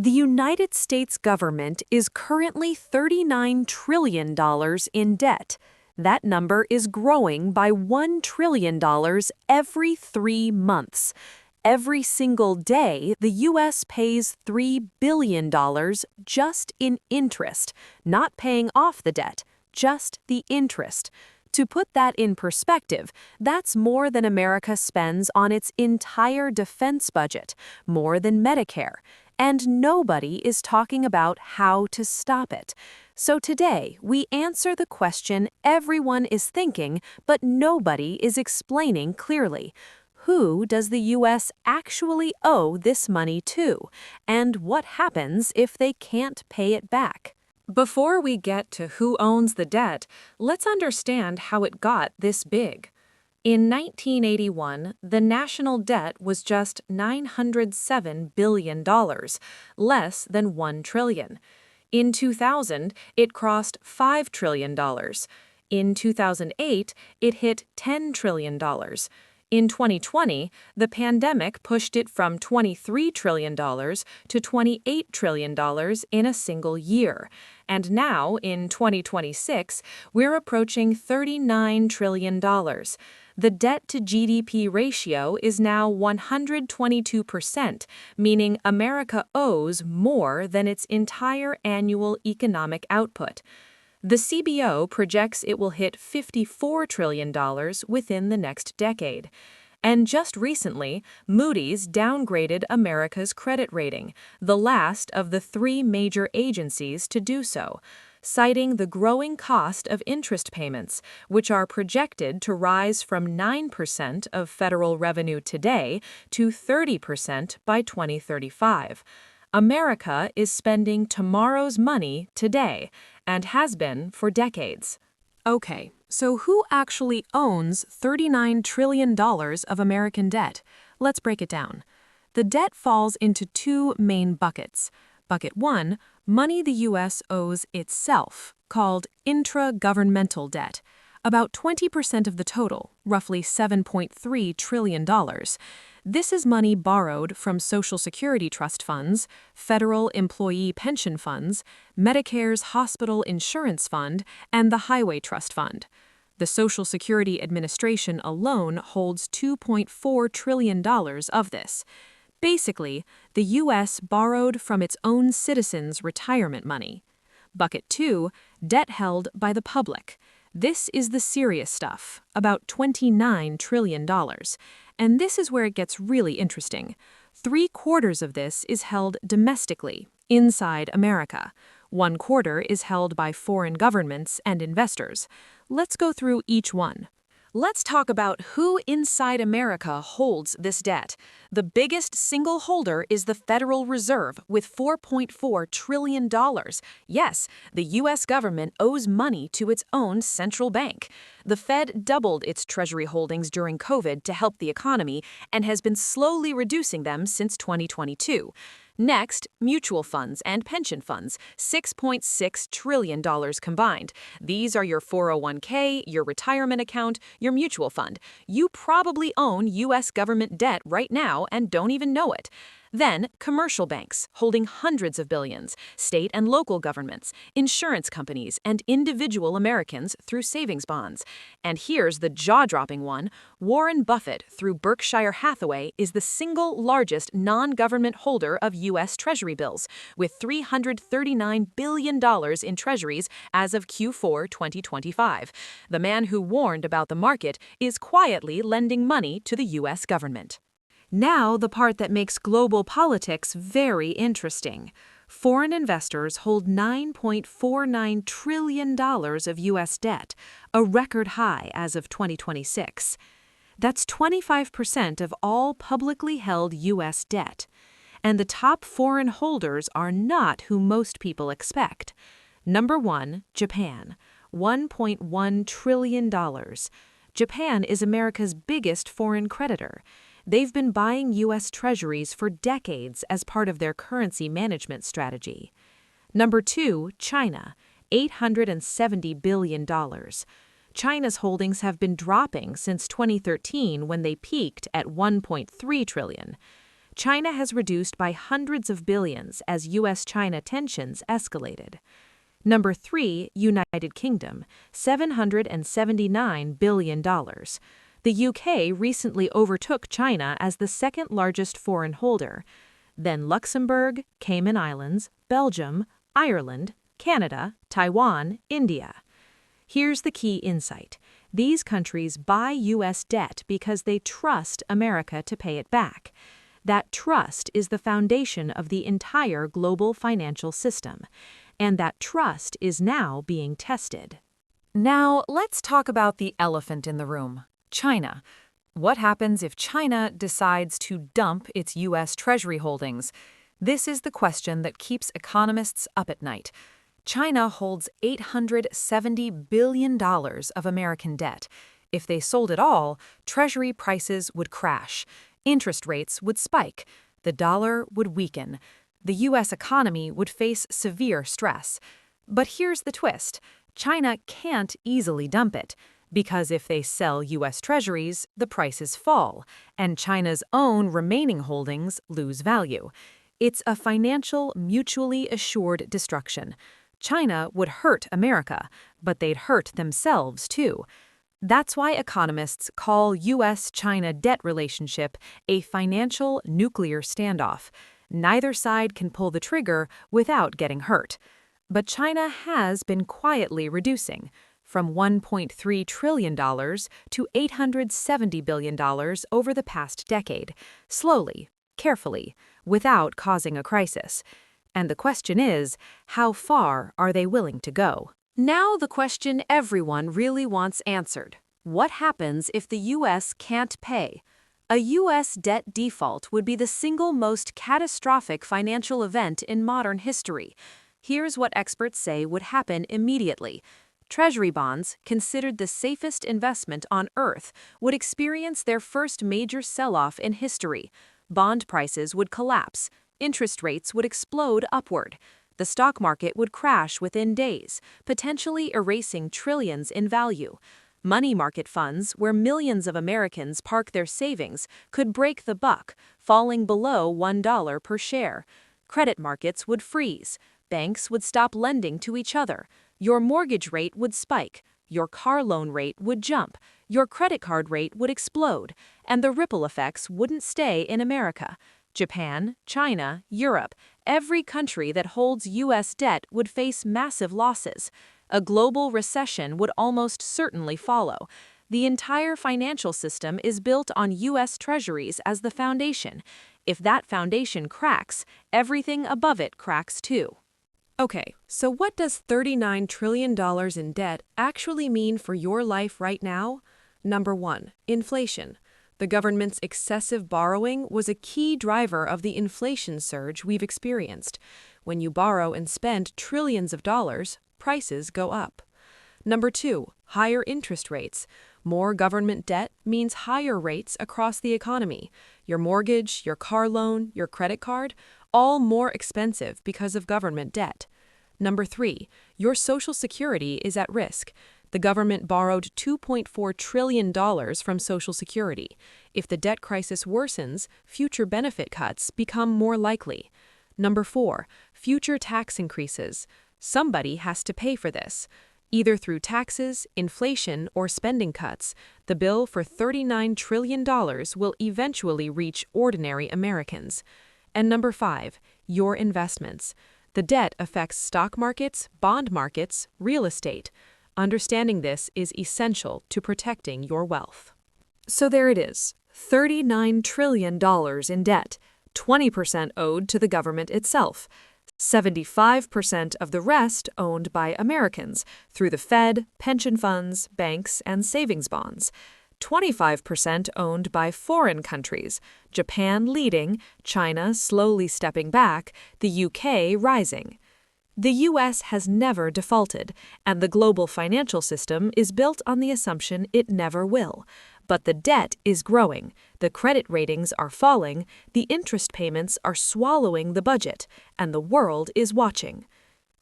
The United States government is currently $39 trillion in debt. That number is growing by $1 trillion every 3 months. Every single day, the U.S. pays $3 billion just in interest, not paying off the debt, just the interest. To put that in perspective, that's more than America spends on its entire defense budget, more than Medicare. And nobody is talking about how to stop it. So today, we answer the question everyone is thinking, but nobody is explaining clearly. Who does the U.S. actually owe this money to? And what happens if they can't pay it back? Before we get to who owns the debt, let's understand how it got this big. In 1981, the national debt was just $907 billion, less than $1 trillion. In 2000, it crossed $5 trillion. In 2008, it hit $10 trillion. In 2020, the pandemic pushed it from $23 trillion to $28 trillion in a single year. And now, in 2026, we're approaching $39 trillion. The debt-to-GDP ratio is now 122%, meaning America owes more than its entire annual economic output. The CBO projects it will hit $54 trillion within the next decade. And just recently, Moody's downgraded America's credit rating, the last of the 3 major agencies to do so, citing the growing cost of interest payments, which are projected to rise from 9% of federal revenue today to 30% by 2035. America is spending tomorrow's money today, and has been for decades. Okay, so who actually owns $39 trillion of American debt? Let's break it down. The debt falls into 2 main buckets. Bucket 1, money the U.S. owes itself, called intra-governmental debt. About 20% of the total, roughly $7.3 trillion. This is money borrowed from Social Security trust funds, federal employee pension funds, Medicare's hospital insurance fund, and the Highway Trust Fund. The Social Security Administration alone holds $2.4 trillion of this. Basically, the U.S. borrowed from its own citizens' retirement money. Bucket 2, debt held by the public. This is the serious stuff, about $29 trillion. And this is where it gets really interesting. 3/4 of this is held domestically, inside America. 1/4 is held by foreign governments and investors. Let's go through each one. Let's talk about who inside America holds this debt. The biggest single holder is the Federal Reserve with $4.4 trillion. Yes, the U.S. government owes money to its own central bank. The Fed doubled its Treasury holdings during COVID to help the economy and has been slowly reducing them since 2022. Next, mutual funds and pension funds, $6.6 trillion combined. These are your 401k, your retirement account, your mutual fund. You probably own U.S. government debt right now and don't even know it. Then, commercial banks, holding hundreds of billions, state and local governments, insurance companies, and individual Americans through savings bonds. And here's the jaw-dropping one. Warren Buffett, through Berkshire Hathaway, is the single largest non-government holder of U.S. Treasury bills, with $339 billion in treasuries as of Q4 2025. The man who warned about the market is quietly lending money to the U.S. government. Now, the part that makes global politics very interesting. Foreign investors hold $9.49 trillion of U.S. debt, a record high as of 2026. That's 25% of all publicly held U.S. debt. And the top foreign holders are not who most people expect. Number 1, Japan, $1.1 trillion. Japan is America's biggest foreign creditor. They've been buying U.S. Treasuries for decades as part of their currency management strategy. Number 2, China, $870 billion. China's holdings have been dropping since 2013 when they peaked at $1.3 trillion. China has reduced by hundreds of billions as US-China tensions escalated. Number 3, United Kingdom, $779 billion. The UK recently overtook China as the second largest foreign holder. Then Luxembourg, Cayman Islands, Belgium, Ireland, Canada, Taiwan, India. Here's the key insight. These countries buy U.S. debt because they trust America to pay it back. That trust is the foundation of the entire global financial system, and that trust is now being tested. Now, let's talk about the elephant in the room, China. What happens if China decides to dump its U.S. Treasury holdings? This is the question that keeps economists up at night. China holds $870 billion of American debt. If they sold it all, Treasury prices would crash, interest rates would spike, the dollar would weaken, the U.S. economy would face severe stress. But here's the twist. China can't easily dump it, because if they sell U.S. Treasuries, the prices fall, and China's own remaining holdings lose value. It's a financial, mutually assured destruction. China would hurt America, but they'd hurt themselves too. That's why economists call U.S.-China debt relationship a financial nuclear standoff. Neither side can pull the trigger without getting hurt. But China has been quietly reducing, from $1.3 trillion to $870 billion over the past decade, slowly, carefully, without causing a crisis. And the question is, how far are they willing to go? Now the question everyone really wants answered. What happens if the U.S. can't pay? A U.S. debt default would be the single most catastrophic financial event in modern history. Here's what experts say would happen immediately. Treasury bonds, considered the safest investment on Earth, would experience their first major sell-off in history. Bond prices would collapse. Interest rates would explode upward. The stock market would crash within days, potentially erasing trillions in value. Money market funds, where millions of Americans park their savings, could break the buck, falling below $1 per share. Credit markets would freeze. Banks would stop lending to each other. Your mortgage rate would spike. Your car loan rate would jump. Your credit card rate would explode. And the ripple effects wouldn't stay in America. Japan, China, Europe, every country that holds U.S. debt would face massive losses. A global recession would almost certainly follow. The entire financial system is built on U.S. Treasuries as the foundation. If that foundation cracks, everything above it cracks too. Okay, so what does $39 trillion in debt actually mean for your life right now? Number 1, inflation. The government's excessive borrowing was a key driver of the inflation surge we've experienced. When you borrow and spend trillions of dollars, prices go up. Number 2, higher interest rates. More government debt means higher rates across the economy. Your mortgage, your car loan, your credit card, all more expensive because of government debt. Number 3, your Social Security is at risk. The government borrowed $2.4 trillion from Social Security. If the debt crisis worsens, future benefit cuts become more likely. Number 4, future tax increases. Somebody has to pay for this. Either through taxes, inflation, or spending cuts, the bill for $39 trillion will eventually reach ordinary Americans. And number 5, your investments. The debt affects stock markets, bond markets, real estate. Understanding this is essential to protecting your wealth. So there it is, $39 trillion in debt, 20% owed to the government itself. 75% of the rest owned by Americans through the Fed, pension funds, banks, and savings bonds. 25% owned by foreign countries, Japan leading, China slowly stepping back, the UK rising. The U.S. has never defaulted, and the global financial system is built on the assumption it never will. But the debt is growing, the credit ratings are falling, the interest payments are swallowing the budget, and the world is watching.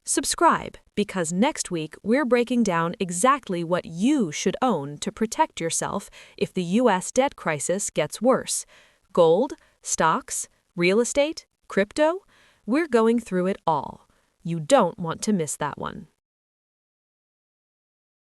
Subscribe, because next week we're breaking down exactly what you should own to protect yourself if the U.S. debt crisis gets worse. Gold, stocks, Real estate? Crypto? We're going through it all. You don't want to miss that one.